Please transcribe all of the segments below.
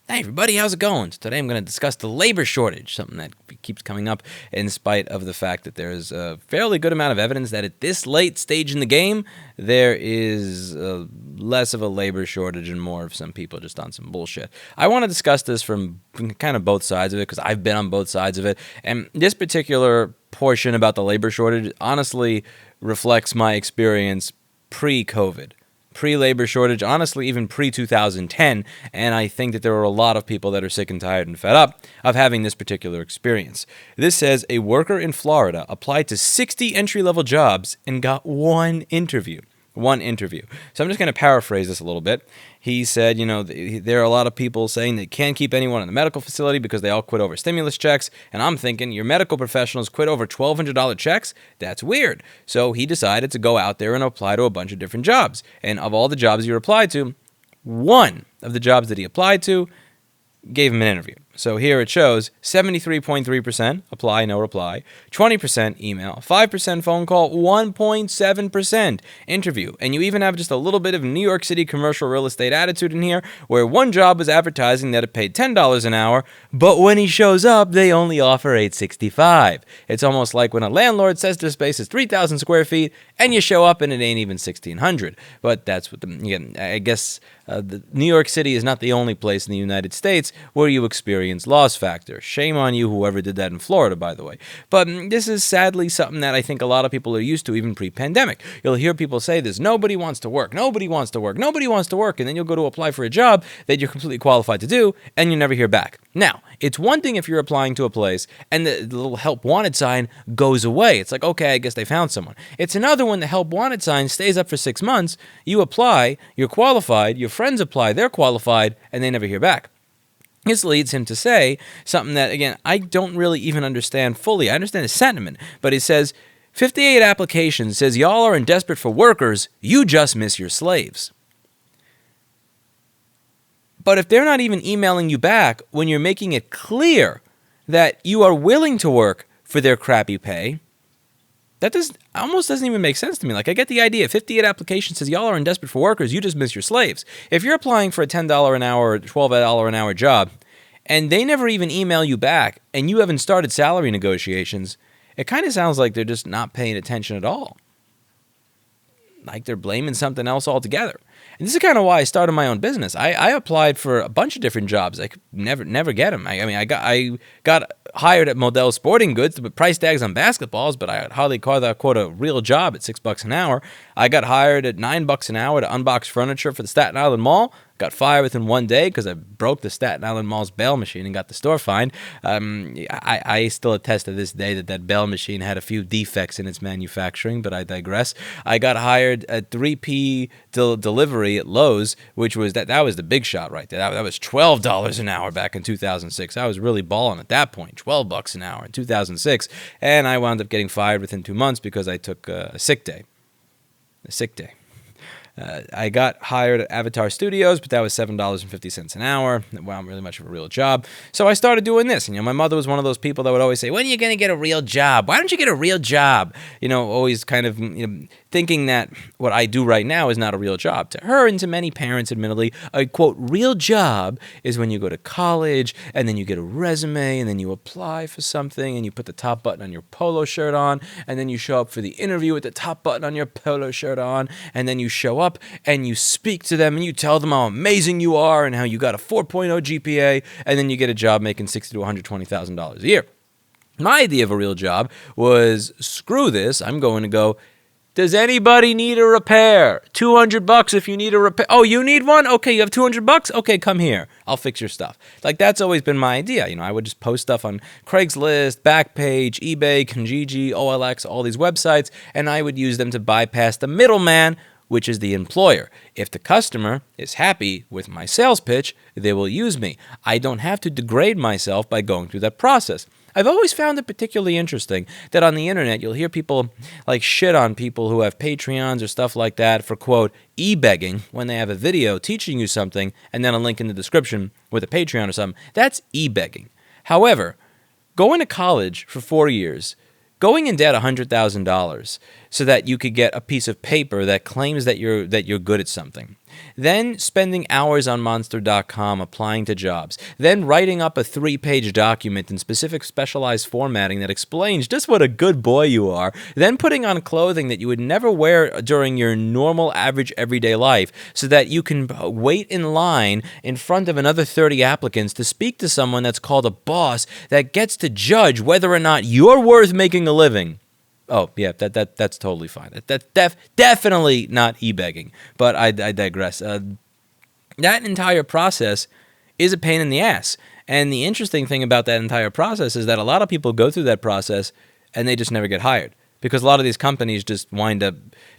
Hey everybody, how's it going? So today I'm going to discuss the labor shortage, something that keeps coming up in spite of the fact that there is a fairly good amount of evidence that at this late stage in the game, there is less of a labor shortage and more of some people just on some bullshit. I want to discuss this from kind of both sides of it because I've been on both sides of it, and this particular portion about the labor shortage honestly reflects my experience pre-COVID, pre-labor shortage, honestly even pre-2010, and I think that there are a lot of people that are sick and tired and fed up of having this particular experience. This says a worker in Florida applied to 60 entry-level jobs and got one interview. One interview. So I'm just going to paraphrase this a little bit. He said, there are a lot of people saying they can't keep anyone in the medical facility because they all quit over stimulus checks. And I'm thinking, your medical professionals quit over $1,200 checks? That's weird. So he decided to go out there and apply to a bunch of different jobs. And of all the jobs he applied to, one of the jobs that he applied to gave him an interview. So here it shows 73.3% apply, no reply, 20% email, 5% phone call, 1.7% interview. And you even have just a little bit of New York City commercial real estate attitude in here, where one job was advertising that it paid $10 an hour, but when he shows up, they only offer $8.65. It's almost like when a landlord says their space is 3,000 square feet, and you show up and it ain't even 1,600. But that's what I guess New York City is not the only place in the United States where you experience loss factor. Shame on you, whoever did that in Florida, by the way. But this is sadly something that I think a lot of people are used to, even pre-pandemic. You'll hear people say this: nobody wants to work, nobody wants to work, nobody wants to work, and then you'll go to apply for a job that you're completely qualified to do, and you never hear back. Now, it's one thing if you're applying to a place and the little help wanted sign goes away. It's like, okay, I guess they found someone. It's another when the help wanted sign stays up for 6 months, you apply, you're qualified, your friends apply, they're qualified, and they never hear back. This leads him to say something that, again, I don't really even understand fully. I understand his sentiment, but he says, 58 applications says y'all are in desperate for workers, you just miss your slaves. But if they're not even emailing you back when you're making it clear that you are willing to work for their crappy pay, that almost doesn't even make sense to me. Like, I get the idea. 58 applications says y'all are in desperate for workers, you just miss your slaves. If you're applying for a $10 an hour or $12 an hour job, and they never even email you back, and you haven't started salary negotiations, it kind of sounds like they're just not paying attention at all. Like they're blaming something else altogether. And this is kind of why I started my own business. I applied for a bunch of different jobs. I could never get them. I got hired at Modell Sporting Goods to put price tags on basketballs, but I hardly call that, quote, a real job at $6 an hour. I got hired at $9 an hour to unbox furniture for the Staten Island Mall. Got fired within one day because I broke the Staten Island Mall's bail machine and got the store fined. I still attest to this day that bail machine had a few defects in its manufacturing, but I digress. I got hired at 3P delivery at Lowe's, which was that was the big shot right there. That was $12 an hour back in 2006. I was really balling at that point, $12 an hour in 2006, and I wound up getting fired within 2 months because I took a sick day. I got hired at Avatar Studios, but that was $7.50 an hour. It wasn't really much of a real job. So I started doing this. And, my mother was one of those people that would always say, when are you going to get a real job? Why don't you get a real job? Always kind of thinking that what I do right now is not a real job. To her and to many parents, admittedly, a, quote, real job is when you go to college and then you get a resume and then you apply for something and you put the top button on your polo shirt on and then you show up for the interview with the top button on your polo shirt on and then you show up and you speak to them and you tell them how amazing you are and how you got a 4.0 GPA, and then you get a job making $60,000 to $120,000 a year. My idea of a real job was, screw this, I'm going to go, does anybody need a repair? $200 if you need a repair. Oh, you need one? Okay, you have $200? Okay, come here. I'll fix your stuff. Like, that's always been my idea. I would just post stuff on Craigslist, Backpage, eBay, Kijiji, OLX, all these websites, and I would use them to bypass the middleman, which is the employer. If the customer is happy with my sales pitch, they will use me. I don't have to degrade myself by going through that process. I've always found it particularly interesting that on the internet you'll hear people like shit on people who have Patreons or stuff like that for, quote, e-begging when they have a video teaching you something and then a link in the description with a Patreon or something. That's e-begging. However, going to college for 4 years, going in debt $100,000 so that you could get a piece of paper that claims that you're good at something. then spending hours on Monster.com applying to jobs, then writing up a 3-page document in specific specialized formatting that explains just what a good boy you are, then putting on clothing that you would never wear during your normal, average, everyday life so that you can wait in line in front of another 30 applicants to speak to someone that's called a boss that gets to judge whether or not you're worth making a living. Oh, yeah, that's totally fine. That's definitely not e-begging, but I digress. That entire process is a pain in the ass. And the interesting thing about that entire process is that a lot of people go through that process and they just never get hired because a lot of these companies just wind up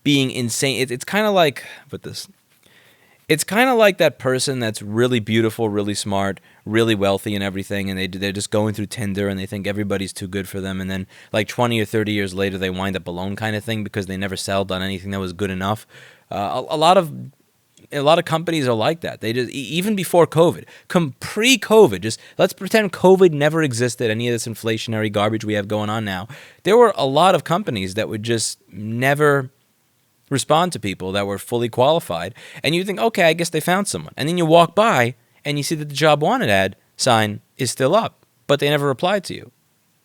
being insane. It's kind of like, it's kind of like that person that's really beautiful, really smart, really wealthy and everything, and they're just going through Tinder and they think everybody's too good for them, and then like 20 or 30 years later they wind up alone kind of thing because they never settled on anything that was good enough. A lot of companies are like that. They just, even before COVID, pre-COVID, just let's pretend COVID never existed, any of this inflationary garbage we have going on now. There were a lot of companies that would just never respond to people that were fully qualified, and you think, okay, I guess they found someone. And then you walk by and you see that the job wanted ad sign is still up, but they never replied to you.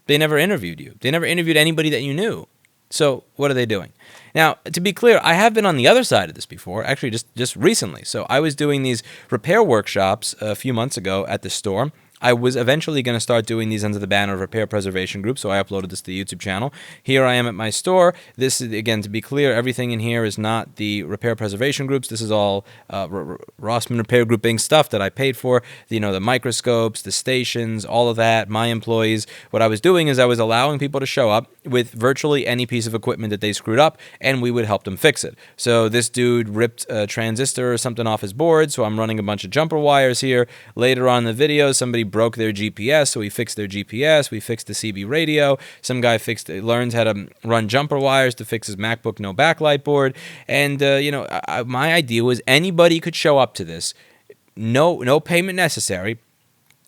They never interviewed you. They never interviewed anybody that you knew. So what are they doing? Now, to be clear, I have been on the other side of this before, actually just recently. So I was doing these repair workshops a few months ago at the store. I was eventually going to start doing these under the banner of Repair Preservation Group, so I uploaded this to the YouTube channel. Here I am at my store. This is, again, to be clear, everything in here is not the Repair Preservation Groups. This is all Rossman Repair Group Inc. stuff that I paid for. You know, the microscopes, the stations, all of that, my employees. What I was doing is I was allowing people to show up with virtually any piece of equipment that they screwed up, and we would help them fix it. So this dude ripped a transistor or something off his board, so I'm running a bunch of jumper wires here. Later on in the video, somebody broke their GPS, so we fixed their GPS. We fixed the CB radio. Some guy learns how to run jumper wires to fix his MacBook no backlight board. And my idea was anybody could show up to this, no payment necessary.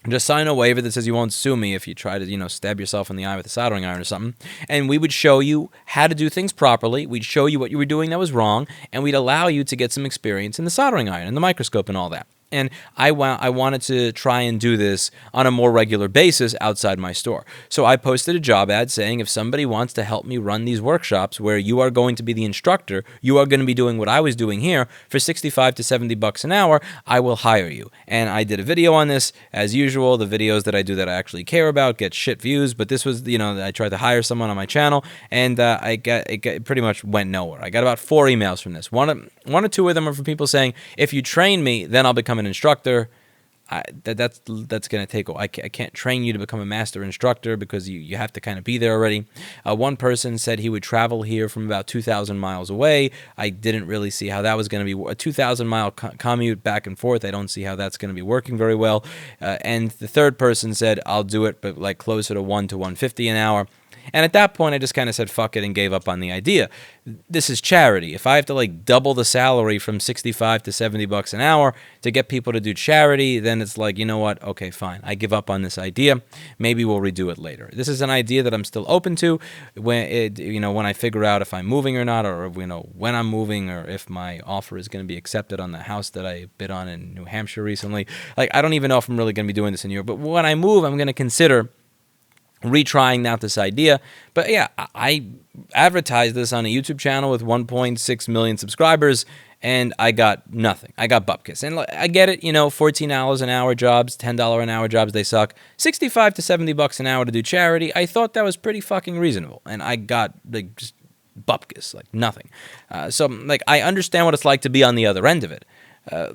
Just sign a waiver that says you won't sue me if you try to, stab yourself in the eye with a soldering iron or something. And we would show you how to do things properly. We'd show you what you were doing that was wrong, and we'd allow you to get some experience in the soldering iron and the microscope and all that. And I wanted to try and do this on a more regular basis outside my store. So I posted a job ad saying if somebody wants to help me run these workshops where you are going to be the instructor, you are going to be doing what I was doing here for $65 to $70 an hour, I will hire you. And I did a video on this. As usual, the videos that I do that I actually care about get shit views, but this was, I tried to hire someone on my channel, and it pretty much went nowhere. I got about 4 emails from this. One or two of them are from people saying, if you train me, then I'll become an instructor. That's going to take. I can't train you to become a master instructor because you have to kind of be there already. One person said he would travel here from about 2,000 miles away. I didn't really see how that was going to be a 2,000-mile commute back and forth. I don't see how that's going to be working very well. And the third person said I'll do it, but like closer to $1 to $150 an hour. And at that point, I just kind of said fuck it and gave up on the idea. This is charity. If I have to double the salary from $65 to $70 an hour to get people to do charity, then it's like, you know what? Okay, fine. I give up on this idea. Maybe we'll redo it later. This is an idea that I'm still open to when I figure out if I'm moving or not, or when I'm moving, or if my offer is going to be accepted on the house that I bid on in New Hampshire recently. I don't even know if I'm really going to be doing this in Europe. But when I move, I'm going to consider retrying out this idea. But yeah, I advertised this on a YouTube channel with 1.6 million subscribers, and I got nothing. I got bupkis. And I get it, $14 an hour jobs, $10 an hour jobs, they suck. $65 to $70 an hour to do charity, I thought that was pretty fucking reasonable. And I got just bupkis, nothing. So I understand what it's like to be on the other end of it.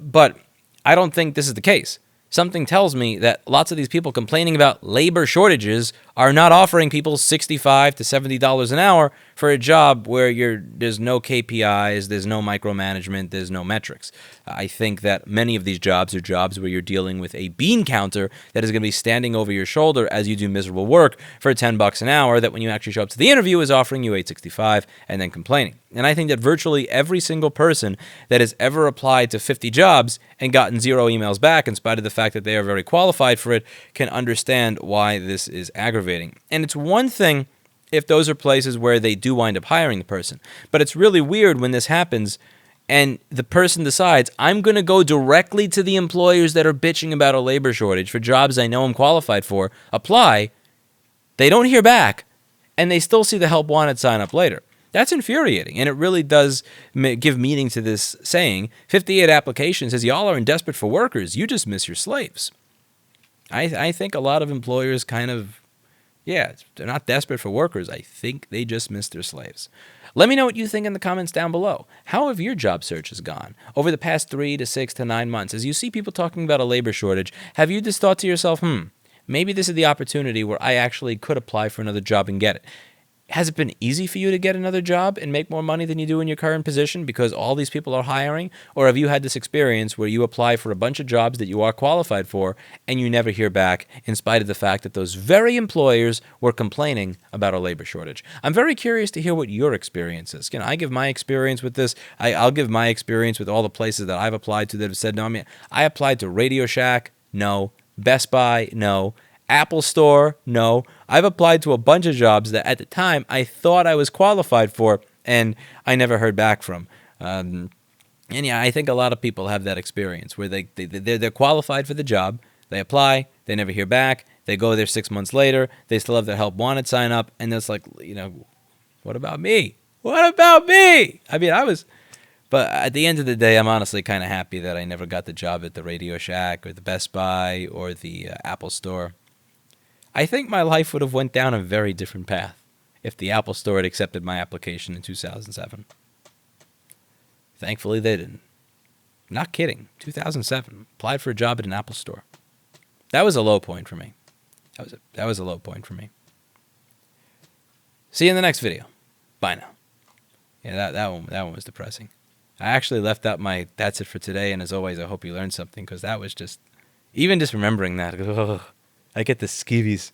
But I don't think this is the case. Something tells me that lots of these people complaining about labor shortages are not offering people $65 to $70 an hour for a job where there's no KPIs, there's no micromanagement, there's no metrics. I think that many of these jobs are jobs where you're dealing with a bean counter that is going to be standing over your shoulder as you do miserable work for $10 an hour that when you actually show up to the interview is offering you $8.65 and then complaining. And I think that virtually every single person that has ever applied to 50 jobs and gotten 0 emails back in spite of the fact that they are very qualified for it can understand why this is aggravating. And it's one thing if those are places where they do wind up hiring the person. But it's really weird when this happens and the person decides, I'm going to go directly to the employers that are bitching about a labor shortage for jobs I know I'm qualified for, apply, they don't hear back, and they still see the help wanted sign up later. That's infuriating, and it really does give meaning to this saying. 58 applications says, y'all aren't desperate for workers, you just miss your slaves. I think a lot of employers kind of, they're not desperate for workers. I think they just miss their slaves. Let me know what you think in the comments down below. How have your job searches gone over the past 3 to 6 to 9 months? As you see people talking about a labor shortage, have you just thought to yourself, maybe this is the opportunity where I actually could apply for another job and get it? Has it been easy for you to get another job and make more money than you do in your current position because all these people are hiring? Or have you had this experience where you apply for a bunch of jobs that you are qualified for and you never hear back in spite of the fact that those very employers were complaining about a labor shortage? I'm very curious to hear what your experience is. I give my experience with this. I'll give my experience with all the places that I've applied to that have said no. I applied to Radio Shack, no. Best Buy, no. Apple Store, no. I've applied to a bunch of jobs that at the time I thought I was qualified for and I never heard back from. And yeah, I think a lot of people have that experience where they're qualified for the job, they apply, they never hear back, they go there 6 months later, they still have their help wanted sign up, and it's like, what about me? What about me? But at the end of the day, I'm honestly kind of happy that I never got the job at the Radio Shack or the Best Buy or the Apple Store. I think my life would have went down a very different path if the Apple Store had accepted my application in 2007. Thankfully, they didn't. Not kidding. 2007. Applied for a job at an Apple Store. That was a low point for me. That was a low point for me. See you in the next video. Bye now. Yeah, that one was depressing. I actually left out my that's it for today, and as always, I hope you learned something, because that was just, even just remembering that, I get the skeevies.